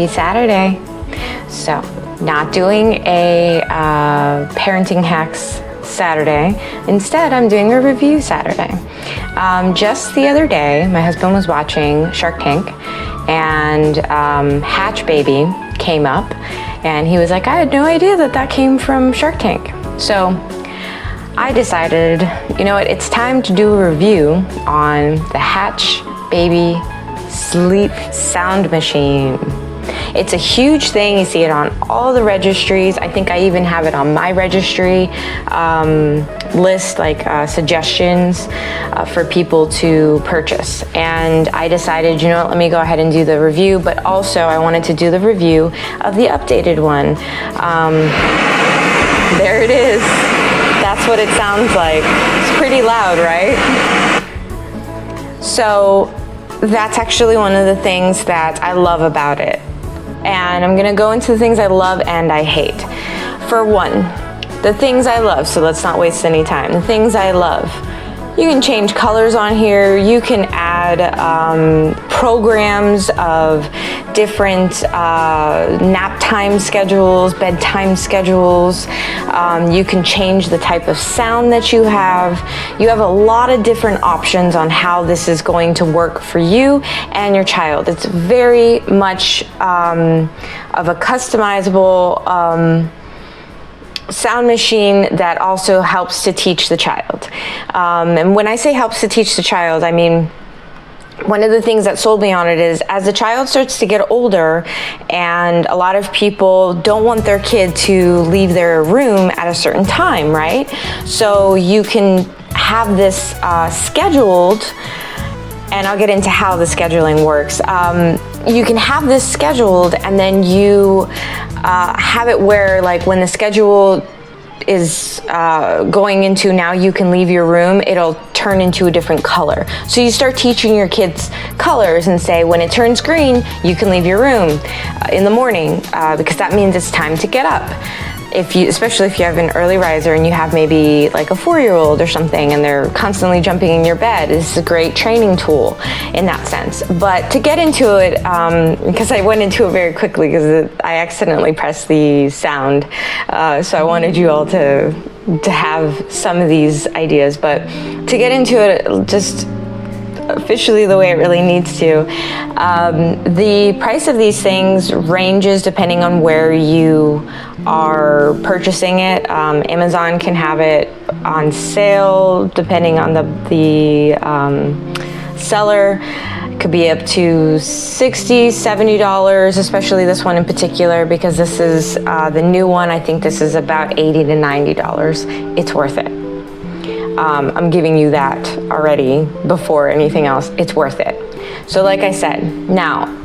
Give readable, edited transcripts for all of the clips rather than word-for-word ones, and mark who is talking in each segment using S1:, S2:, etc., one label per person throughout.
S1: Happy Saturday. So, not doing a parenting hacks Saturday. Instead, I'm doing a review Saturday. Just the other day, my husband was watching Shark Tank, and Hatch Baby came up, and he was like, I had no idea that came from Shark Tank. So I decided, you know what, it's time to do a review on the Hatch Baby Sleep Sound Machine. It's a huge thing. You see it on all the registries. I think I even have it on my registry list, like suggestions for people to purchase. And I decided, you know what, let me go ahead and do the review, but also I wanted to do the review of the updated one. There it is. That's what it sounds like. It's pretty loud, right? So that's actually one of the things that I love about it. And I'm gonna go into the things I love and I hate. For one, the things I love, so let's not waste any time. The things I love. You can change colors on here. You can add programs of different nap time schedules, bedtime schedules. You can change the type of sound that you have. You have a lot of different options on how this is going to work for you and your child. It's very much of a customizable sound machine that also helps to teach the child. And when I say helps to teach the child, I mean, one of the things that sold me on it is as the child starts to get older, and a lot of people don't want their kid to leave their room at a certain time, right? So you can have this scheduled, and I'll get into how the scheduling works. You can have this scheduled, and then you have it where, like, when the schedule is going into now you can leave your room, it'll turn into a different color. So you start teaching your kids colors and say, when it turns green, you can leave your room in the morning because that means it's time to get up. Especially if you have an early riser and you have maybe like a 4-year-old or something and they're constantly jumping in your bed, this is a great training tool in that sense. But to get into it, because I went into it very quickly because I accidentally pressed the sound, so I wanted you all to have some of these ideas. But to get into it, just officially the way it really needs to. The price of these things ranges depending on where you are purchasing it. Amazon can have it on sale depending on the seller. It could be up to $60, $70, especially this one in particular, because this is the new one. I think this is about $80 to $90. It's worth it. I'm giving you that already before anything else. It's worth it. So like I said, now,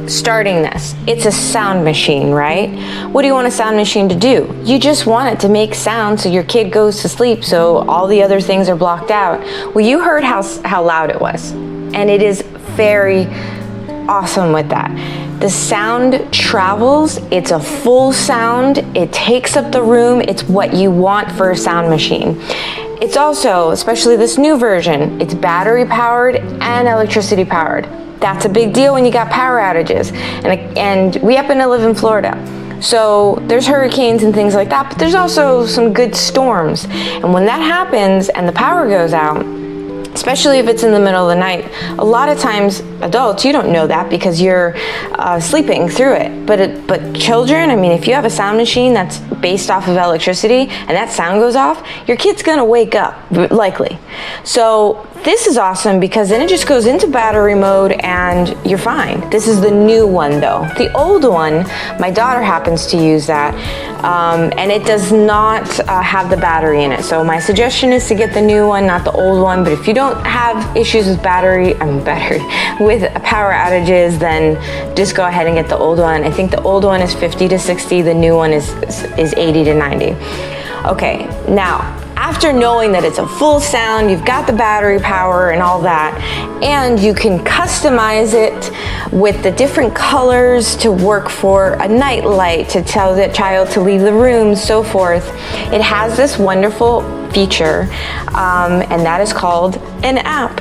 S1: starting this, it's a sound machine, right? What do you want a sound machine to do? You just want it to make sound so your kid goes to sleep so all the other things are blocked out. Well, you heard how loud it was, and it is very awesome with that. The sound travels, it's a full sound, it takes up the room, it's what you want for a sound machine. It's also, especially this new version, it's battery powered and electricity powered. That's a big deal when you got power outages. And we happen to live in Florida. So there's hurricanes and things like that, but there's also some good storms. And when that happens and the power goes out, especially if it's in the middle of the night, a lot of times adults, you don't know that because you're sleeping through it. But children, I mean, if you have a sound machine that's based off of electricity and that sound goes off, your kid's gonna wake up, likely. So this is awesome because then it just goes into battery mode and you're fine. This is the new one though. The old one, my daughter happens to use that, and it does not have the battery in it. So my suggestion is to get the new one, not the old one. But if you don't have issues with with power outages, then just go ahead and get the old one. I think the old one is 50 to 60, the new one is 80 to 90. Okay, now, after knowing that it's a full sound, you've got the battery power and all that, and you can customize it with the different colors to work for a night light, to tell the child to leave the room, so forth. It has this wonderful feature, and that is called an app.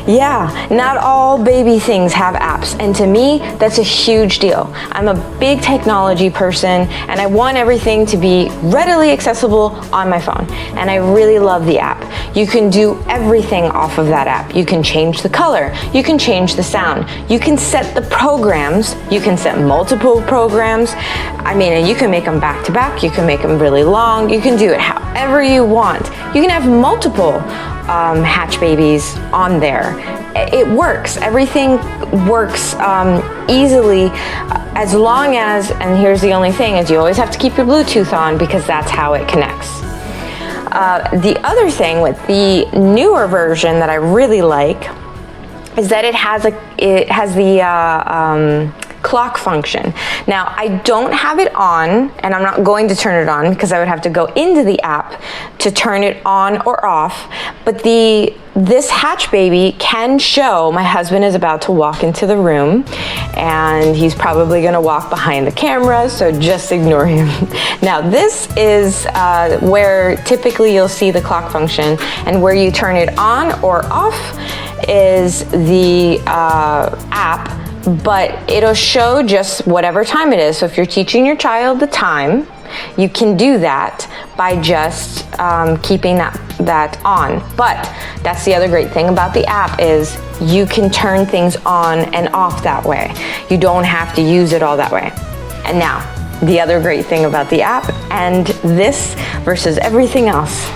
S1: Yeah, not all baby things have apps, and to me, that's a huge deal. I'm a big technology person, and I want everything to be readily accessible on my phone, and I really love the app. You can do everything off of that app. You can change the color, you can change the sound, you can set the programs, you can set multiple programs. I mean, and you can make them back to back, you can make them really long, you can do it however you want. You can have multiple hatch babies on there. It works. Everything works easily as long as, and here's the only thing, is you always have to keep your Bluetooth on because that's how it connects. The other thing with the newer version that I really like is that it has the clock function. Now, I don't have it on, and I'm not going to turn it on because I would have to go into the app to turn it on or off, but this hatch baby can show my husband is about to walk into the room, and he's probably gonna walk behind the camera, so just ignore him. Now, this is where typically you'll see the clock function, and where you turn it on or off is the app, but it'll show just whatever time it is. So if you're teaching your child the time, you can do that by just keeping that on. But that's the other great thing about the app is you can turn things on and off that way. You don't have to use it all that way. And now, the other great thing about the app, and this versus everything else,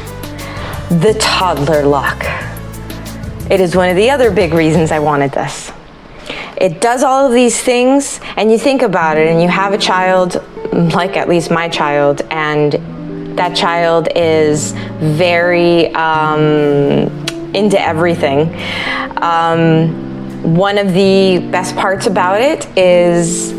S1: the toddler lock. It is one of the other big reasons I wanted this. It does all of these things, and you think about it, and you have a child, like at least my child, and that child is very into everything. One of the best parts about it is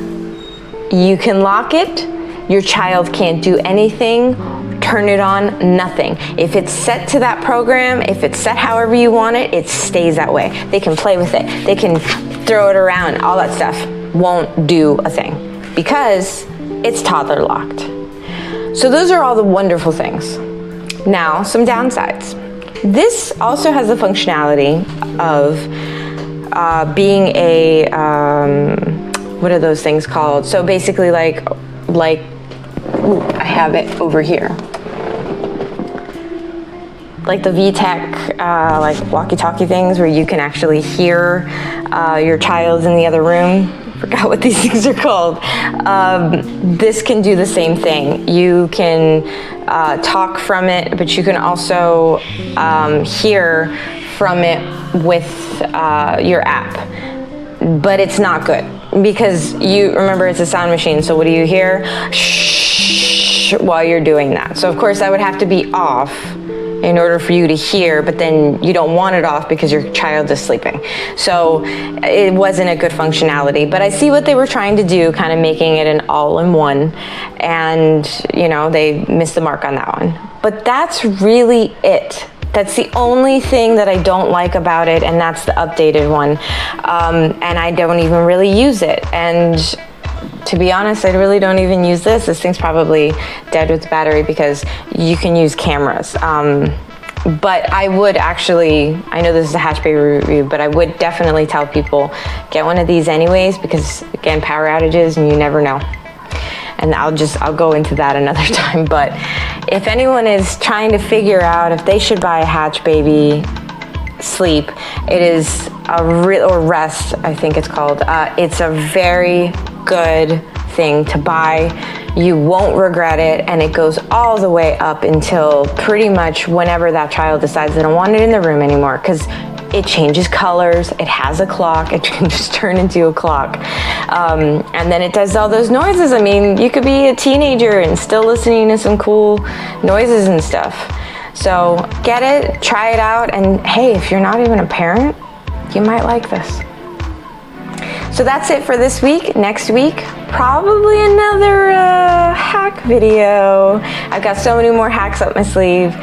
S1: you can lock it, your child can't do anything, turn it on, nothing. If it's set to that program, if it's set however you want it, it stays that way. They can play with it, they can throw it around, all that stuff won't do a thing because it's toddler locked. So those are all the wonderful things. Now, some downsides. This also has the functionality of being a, what are those things called? So basically like, ooh, I have it over here. Like the VTech, like walkie-talkie things where you can actually hear your child in the other room. Forgot what these things are called. This can do the same thing. You can talk from it, but you can also hear from it with your app. But it's not good because you remember it's a sound machine. So what do you hear? Shh, while you're doing that. So of course that would have to be off in order for you to hear, but then you don't want it off because your child is sleeping. So it wasn't a good functionality, but I see what they were trying to do, kind of making it an all-in-one, and you know, they missed the mark on that one. But that's really it. That's the only thing that I don't like about it, and that's the updated one. And I don't even really use it. And to be honest, I really don't even use this. This thing's probably dead with the battery because you can use cameras. But I would actually, I know this is a hatch baby review, but I would definitely tell people, get one of these anyways, because again, power outages and you never know. And I'll go into that another time. But if anyone is trying to figure out if they should buy a hatch baby sleep, it is or rest, I think it's called. It's a very good thing to buy. You won't regret it, and it goes all the way up until pretty much whenever that child decides they don't want it in the room anymore, because it changes colors, it has a clock, it can just turn into a clock. And then it does all those noises. I mean, you could be a teenager and still listening to some cool noises and stuff. So get it, try it out, and hey, if you're not even a parent, you might like this. So that's it for this week. Next week, probably another hack video. I've got so many more hacks up my sleeve.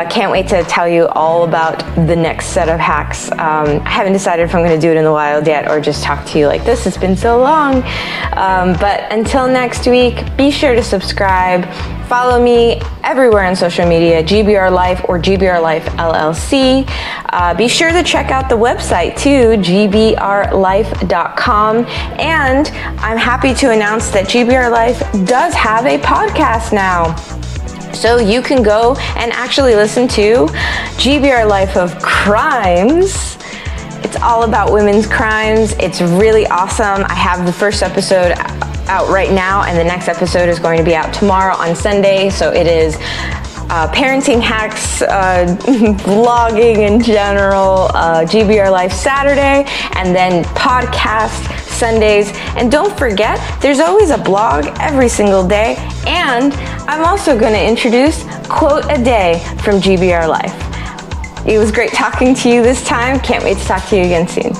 S1: Can't wait to tell you all about the next set of hacks. I haven't decided if I'm going to do it in the wild yet or just talk to you like this. It's been so long. But until next week, be sure to subscribe. Follow me everywhere on social media, GBR Life or GBR Life LLC. Be sure to check out the website too, gbrlife.com. And I'm happy to announce that GBR Life does have a podcast now. So you can go and actually listen to GBR Life of Crimes. It's all about women's crimes. It's really awesome. I have the first episode out right now, and the next episode is going to be out tomorrow on Sunday. So it is parenting hacks, vlogging in general, GBR Life Saturday, and then podcast Sundays. And don't forget, there's always a blog every single day. And I'm also going to introduce Quote a Day from GBR Life. It was great talking to you this time. Can't wait to talk to you again soon.